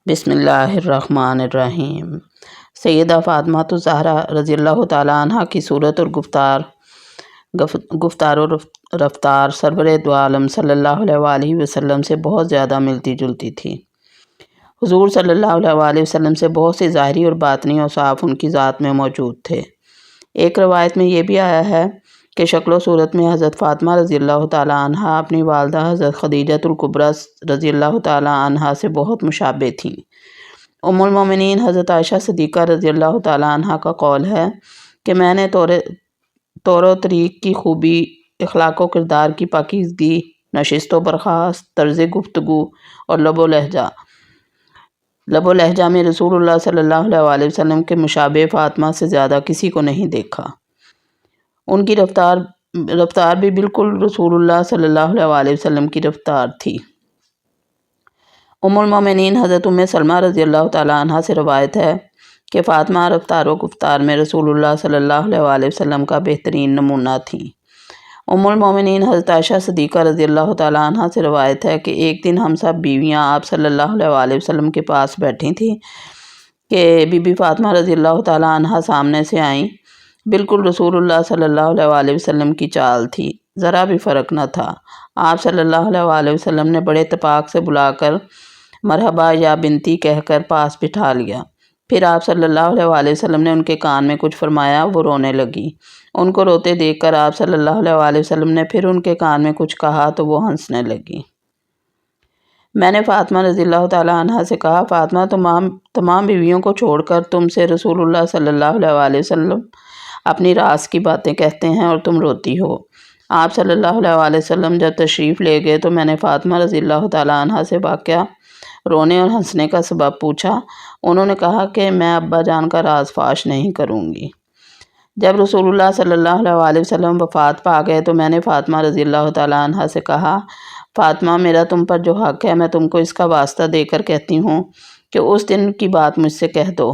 بسم اللہ الرحمن الرحیم۔ سیدہ فاطمہ الزہرا رضی اللہ تعالیٰ عنہ کی صورت اور گفتار و رفتار سرور دو عالم صلی اللہ علیہ وآلہ وسلم سے بہت زیادہ ملتی جلتی تھی۔ حضور صلی اللہ علیہ وآلہ وسلم سے بہت سے ظاہری اور باطنی اوصاف ان کی ذات میں موجود تھے۔ ایک روایت میں یہ بھی آیا ہے کہ شکل و صورت میں حضرت فاطمہ رضی اللہ تعالیٰ عنہ اپنی والدہ حضرت خدیجۃ الکبریٰ رضی اللہ تعالیٰ عنہ سے بہت مشابہ تھیں۔ ام المومنین حضرت عائشہ صدیقہ رضی اللہ تعالیٰ عنہ کا قول ہے کہ میں نے طور و طریق کی خوبی، اخلاق و کردار کی پاکیزگی، نشست و برخاست، طرز گفتگو اور لب و لہجہ میں رسول اللہ صلی اللہ علیہ وآلہ وسلم کے مشابہ فاطمہ سے زیادہ کسی کو نہیں دیکھا۔ ان کی رفتار بھی بالکل رسول اللہ صلی اللہ علیہ وآلہ وسلم کی رفتار تھی۔ ام المومنین حضرت ام سلمہ رضی اللہ تعالیٰ عنہ سے روایت ہے کہ فاطمہ رفتار و گفتار میں رسول اللہ صلی اللہ علیہ وآلہ وسلم کا بہترین نمونہ تھیں۔ ام المومنین حضرت عائشہ صدیقہ رضی اللہ تعالیٰ عنہ سے روایت ہے کہ ایک دن ہم سب بیویاں آپ صلی اللہ علیہ وآلہ وسلم کے پاس بیٹھی تھیں کہ بی بی فاطمہ رضی اللہ تعالیٰ عنہ سامنے سے آئیں۔ بالکل رسول اللہ صلی اللہ علیہ وآلہ وسلم کی چال تھی، ذرا بھی فرق نہ تھا۔ آپ صلی اللہ علیہ وآلہ وسلم نے بڑے اتفاق سے بلا کر مرحبا یا بنتی کہہ کر پاس بٹھا لیا۔ پھر آپ صلی اللہ علیہ وآلہ وسلم نے ان کے کان میں کچھ فرمایا، وہ رونے لگی۔ ان کو روتے دیکھ کر آپ صلی اللہ علیہ وآلہ وسلم نے پھر ان کے کان میں کچھ کہا تو وہ ہنسنے لگی۔ میں نے فاطمہ رضی اللہ تعالیٰ عنہ سے کہا، فاطمہ تمام بیویوں کو چھوڑ کر تم سے رسول اللہ صلی اللہ علیہ وآلہ وسلم اپنی راز کی باتیں کہتے ہیں اور تم روتی ہو۔ آپ صلی اللہ علیہ وآلہ وسلم جب تشریف لے گئے تو میں نے فاطمہ رضی اللہ تعالیٰ عنہ سے واقعہ رونے اور ہنسنے کا سبب پوچھا۔ انہوں نے کہا کہ میں ابا جان کا راز فاش نہیں کروں گی۔ جب رسول اللہ صلی اللہ علیہ وآلہ وسلم وفات پا گئے تو میں نے فاطمہ رضی اللہ تعالیٰ عنہ سے کہا، فاطمہ میرا تم پر جو حق ہے میں تم کو اس کا واسطہ دے کر کہتی ہوں کہ اس دن کی بات مجھ سے کہہ دو۔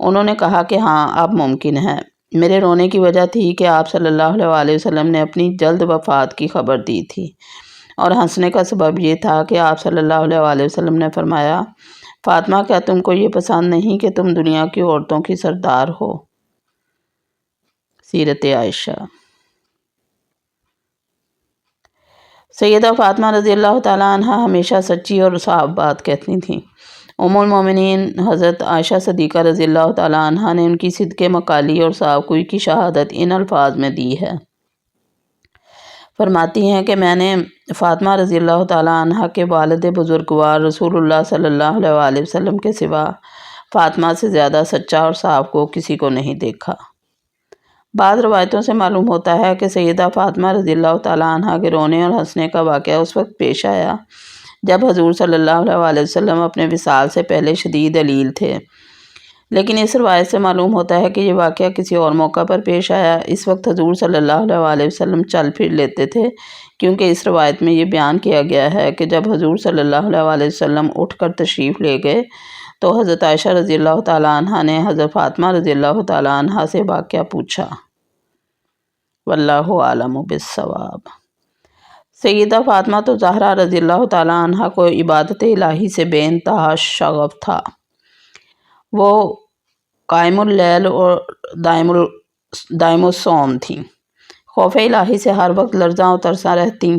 انہوں نے کہا کہ ہاں اب ممکن ہے۔ میرے رونے کی وجہ تھی کہ آپ صلی اللہ علیہ وآلہ وسلم نے اپنی جلد وفات کی خبر دی تھی، اور ہنسنے کا سبب یہ تھا کہ آپ صلی اللہ علیہ وآلہ وسلم نے فرمایا، فاطمہ کیا تم کو یہ پسند نہیں کہ تم دنیا کی عورتوں کی سردار ہو؟ سیرت عائشہ۔ سیدہ فاطمہ رضی اللہ تعالیٰ عنہ ہمیشہ سچی اور صاف بات کہتی تھیں۔ ام المومنین حضرت عائشہ صدیقہ رضی اللہ تعالیٰ عنہ نے ان کی صدق مقالی اور صاف گوئی کی شہادت ان الفاظ میں دی ہے۔ فرماتی ہیں کہ میں نے فاطمہ رضی اللہ تعالیٰ عنہ کے والد بزرگوار رسول اللہ صلی اللہ علیہ وآلہ وسلم کے سوا فاطمہ سے زیادہ سچا اور صاف کو کسی کو نہیں دیکھا۔ بعض روایتوں سے معلوم ہوتا ہے کہ سیدہ فاطمہ رضی اللہ تعالیٰ عنہ کے رونے اور ہنسنے کا واقعہ اس وقت پیش آیا جب حضور صلی اللہ علیہ وآلہ وسلم اپنے وصال سے پہلے شدید علیل تھے، لیکن اس روایت سے معلوم ہوتا ہے کہ یہ واقعہ کسی اور موقع پر پیش آیا۔ اس وقت حضور صلی اللہ علیہ وآلہ وسلم چل پھر لیتے تھے، کیونکہ اس روایت میں یہ بیان کیا گیا ہے کہ جب حضور صلی اللہ علیہ وآلہ وسلم اٹھ کر تشریف لے گئے تو حضرت عائشہ رضی اللہ تعالیٰ عنہ نے حضرت فاطمہ رضی اللہ تعالیٰ عنہ سے واقعہ پوچھا۔ واللہ اعلم بالصواب۔ سیدہ فاطمہ الزہرا رضی اللہ تعالیٰ عنہ کو عبادت الہی سے بے انتہا شغف تھا۔ وہ قائم اللیل اور دائم الصوم تھیں۔ خوف الہی سے ہر وقت لرزاں و ترساں رہتیں۔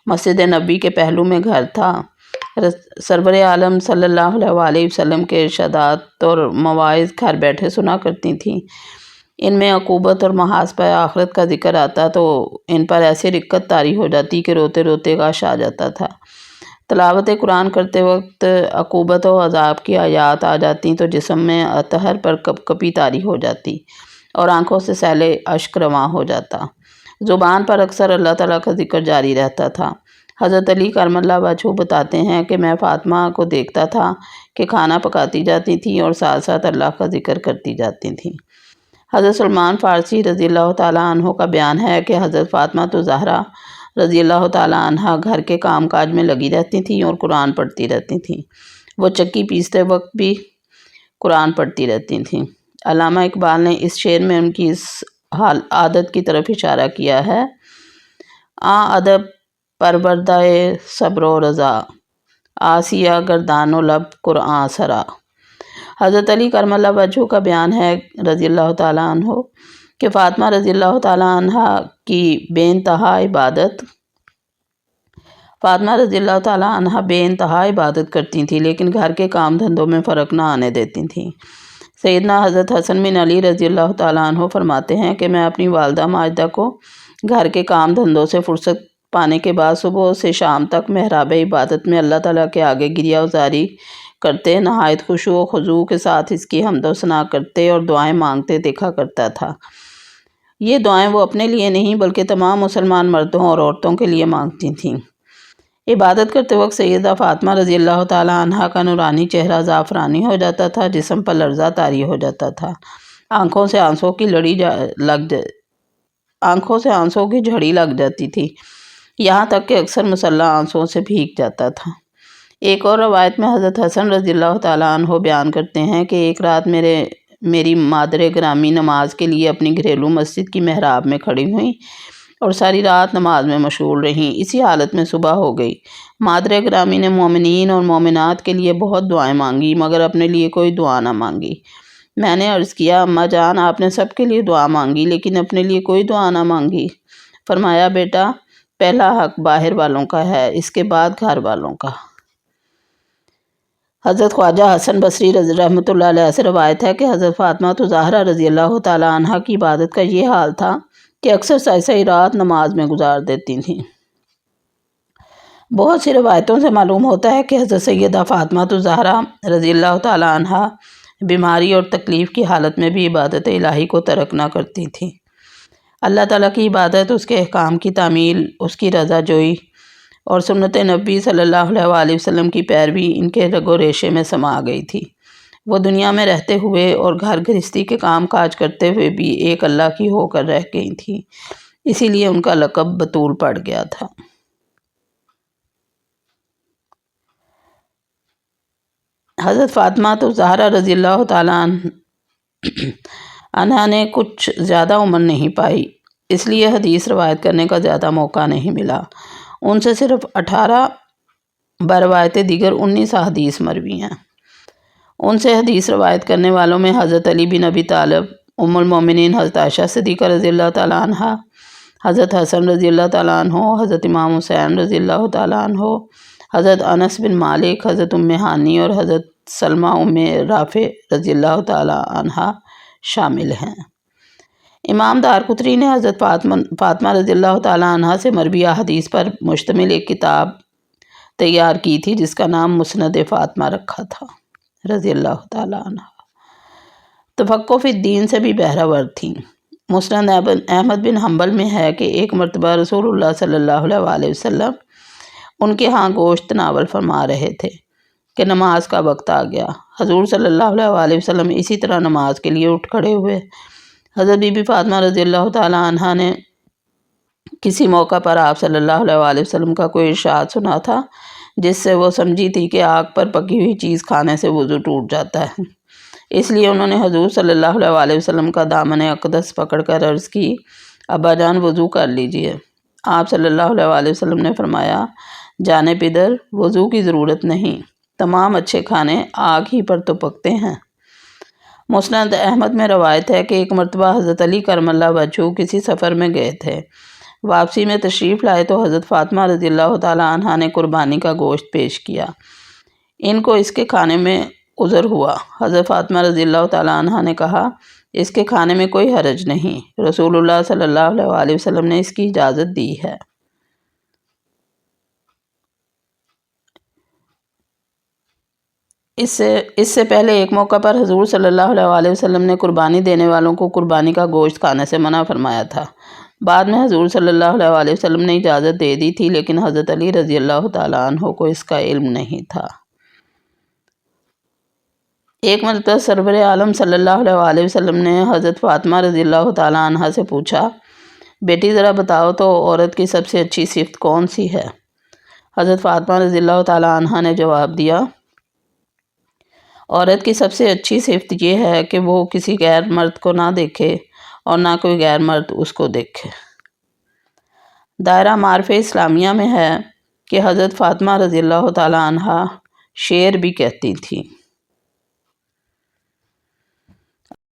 مسجد نبی کے پہلو میں گھر تھا۔ سرور عالم صلی اللہ علیہ وآلہ وسلم کے ارشادات اور مواعظ گھر بیٹھے سنا کرتی تھیں۔ ان میں عقوبت اور محاسبہ آخرت کا ذکر آتا تو ان پر ایسی رقت طاری ہو جاتی کہ روتے روتے غش آ جاتا تھا۔ تلاوت قرآن کرتے وقت عقوبت و عذاب کی آیات آ جاتی تو جسم میں اطہر پر کپکپی طاری ہو جاتی اور آنکھوں سے سیل اشک رواں ہو جاتا۔ زبان پر اکثر اللہ تعالیٰ کا ذکر جاری رہتا تھا۔ حضرت علی کرم اللہ وجہہ بتاتے ہیں کہ میں فاطمہ کو دیکھتا تھا کہ کھانا پکاتی جاتی تھیں اور ساتھ ساتھ اللہ کا ذکر کرتی جاتی تھیں۔ حضرت سلمان فارسی رضی اللہ تعالیٰ عنہ کا بیان ہے کہ حضرت فاطمہ الزہرا رضی اللہ تعالیٰ عنہ گھر کے کام کاج میں لگی رہتی تھیں اور قرآن پڑھتی رہتی تھیں۔ وہ چکی پیستے وقت بھی قرآن پڑھتی رہتی تھیں۔ علامہ اقبال نے اس شعر میں ان کی اس عادت کی طرف اشارہ کیا ہے۔ ادب پروردہ صبر و رضا، آسیہ گردان و لب قرآن سرا۔ حضرت علی کرم اللہ وجہہ کا بیان ہے رضی اللہ تعالیٰ عنہ کہ فاطمہ رضی اللہ تعالیٰ عنہ کی بے انتہا عبادت کرتی تھیں، لیکن گھر کے کام دھندوں میں فرق نہ آنے دیتی تھیں۔ سیدنا حضرت حسن بن علی رضی اللہ تعالیٰ عنہ فرماتے ہیں کہ میں اپنی والدہ ماجدہ کو گھر کے کام دھندوں سے فرصت پانے کے بعد صبح سے شام تک محراب عبادت میں اللہ تعالیٰ کے آگے گریہ وزاری کرتے، نہایت خشوع و خضوع کے ساتھ اس کی حمد و ثنا کرتے اور دعائیں مانگتے دیکھا کرتا تھا۔ یہ دعائیں وہ اپنے لیے نہیں بلکہ تمام مسلمان مردوں اور عورتوں کے لیے مانگتی تھیں۔ عبادت کرتے وقت سیدہ فاطمہ رضی اللہ تعالیٰ عنہ کا نورانی چہرہ زعفرانی ہو جاتا تھا، جسم پر لرزہ طاری ہو جاتا تھا، آنکھوں سے آنسوں کی جھڑی لگ جاتی تھی، یہاں تک کہ اکثر مصلی آنسوں سے بھیگ جاتا تھا۔ ایک اور روایت میں حضرت حسن رضی اللہ تعالیٰ عنہ بیان کرتے ہیں کہ ایک رات میری مادر گرامی نماز کے لیے اپنی گھریلو مسجد کی محراب میں کھڑی ہوئیں اور ساری رات نماز میں مشغول رہیں۔ اسی حالت میں صبح ہو گئی۔ مادر گرامی نے مومنین اور مومنات کے لیے بہت دعائیں مانگی مگر اپنے لیے کوئی دعا نہ مانگی۔ میں نے عرض کیا، اماں جان آپ نے سب کے لیے دعا مانگی لیکن اپنے لیے کوئی دعا نہ مانگی۔ فرمایا، بیٹا پہلا حق باہر والوں کا ہے، اس کے بعد گھر والوں کا۔ حضرت خواجہ حسن بصری رحمۃ اللہ علیہ سے روایت ہے کہ حضرت فاطمہ زہرا رضی اللہ تعالیٰ عنہ کی عبادت کا یہ حال تھا کہ اکثر سائے رات نماز میں گزار دیتی تھیں۔ بہت سی روایتوں سے معلوم ہوتا ہے کہ حضرت سیدہ فاطمہ زہرا رضی اللہ تعالیٰ عنہ بیماری اور تکلیف کی حالت میں بھی عبادت الہی کو ترک نہ کرتی تھیں۔ اللہ تعالیٰ کی عبادت، اس کے احکام کی تعمیل، اس کی رضا جوئی اور سنت نبی صلی اللہ علیہ وآلہ وسلم کی پیروی ان کے رگ و ریشے میں سما گئی تھی۔ وہ دنیا میں رہتے ہوئے اور گھر گرہستی کے کام کاج کرتے ہوئے بھی ایک اللہ کی ہو کر رہ گئی تھیں، اسی لیے ان کا لقب بطول پڑ گیا تھا۔ حضرت فاطمہ زہرا رضی اللہ تعالیٰ عنہ نے کچھ زیادہ عمر نہیں پائی، اس لیے حدیث روایت کرنے کا زیادہ موقع نہیں ملا۔ ان سے صرف 18 بروایت دیگر 19 احادیث مروی ہیں۔ ان سے حدیث روایت کرنے والوں میں حضرت علی بن ابی طالب، ام المومنین حضرت عائشہ صدیقہ رضی اللہ تعالیٰ عنہ، حضرت حسن رضی اللہ تعالیٰ عنہ، حضرت امام حسین رضی اللہ تعالیٰ عنہ، حضرت انس بن مالک، حضرت ام ہانی اور حضرت سلمہ ام رافع رضی اللہ تعالیٰ عنہ شامل ہیں۔ امام دارقطنی نے حضرت فاطمہ رضی اللہ تعالیٰ عنہ سے مروی احادیث پر مشتمل ایک کتاب تیار کی تھی جس کا نام مسند فاطمہ رکھا تھا رضی اللہ تعالیٰ عنہ۔ تفقہ فی الدین سے بھی بہرہ ور تھیں۔ مسند احمد بن حنبل میں ہے کہ ایک مرتبہ رسول اللہ صلی اللہ علیہ وآلہ وسلم ان کے ہاں گوشت تناول فرما رہے تھے کہ نماز کا وقت آ گیا۔ حضور صلی اللہ علیہ وآلہ وسلم اسی طرح نماز کے لیے اٹھ کھڑے ہوئے۔ حضرت بی بی فاطمہ رضی اللہ تعالیٰ عنہ نے کسی موقع پر آپ صلی اللہ علیہ وآلہ وسلم کا کوئی ارشاد سنا تھا جس سے وہ سمجھی تھی کہ آگ پر پکی ہوئی چیز کھانے سے وضو ٹوٹ جاتا ہے، اس لیے انہوں نے حضور صلی اللہ علیہ وآلہ وسلم کا دامن اقدس پکڑ کر عرض کی، ابا جان وضو کر لیجئے۔ آپ صلی اللہ علیہ وآلہ وسلم نے فرمایا، جانب ادھر، وضو کی ضرورت نہیں، تمام اچھے کھانے آگ ہی پر تو پکتے ہیں۔ مسند احمد میں روایت ہے کہ ایک مرتبہ حضرت علی کرم اللہ وجہہ کسی سفر میں گئے تھے۔ واپسی میں تشریف لائے تو حضرت فاطمہ رضی اللہ تعالیٰ عنہ نے قربانی کا گوشت پیش کیا۔ ان کو اس کے کھانے میں عذر ہوا۔ حضرت فاطمہ رضی اللہ تعالیٰ عنہ نے کہا، اس کے کھانے میں کوئی حرج نہیں، رسول اللہ صلی اللہ علیہ وآلہ وسلم نے اس کی اجازت دی ہے۔ اس سے پہلے ایک موقع پر حضور صلی اللہ علیہ وآلہ وسلم نے قربانی دینے والوں کو قربانی کا گوشت کھانے سے منع فرمایا تھا۔ بعد میں حضور صلی اللہ علیہ وآلہ وسلم نے اجازت دے دی تھی، لیکن حضرت علی رضی اللہ تعالیٰ عنہ کو اس کا علم نہیں تھا۔ ایک مرتبہ سرور عالم صلی اللہ علیہ وآلہ وسلم نے حضرت فاطمہ رضی اللہ تعالیٰ عنہ سے پوچھا، بیٹی ذرا بتاؤ تو عورت کی سب سے اچھی صفت کون سی ہے؟ حضرت فاطمہ رضی اللہ تعالیٰ عنہ نے جواب دیا، عورت کی سب سے اچھی صفت یہ ہے کہ وہ کسی غیر مرد کو نہ دیکھے اور نہ کوئی غیر مرد اس کو دیکھے۔ دائرہ معارف اسلامیہ میں ہے کہ حضرت فاطمہ رضی اللہ تعالیٰ عنہ شعر بھی کہتی تھیں۔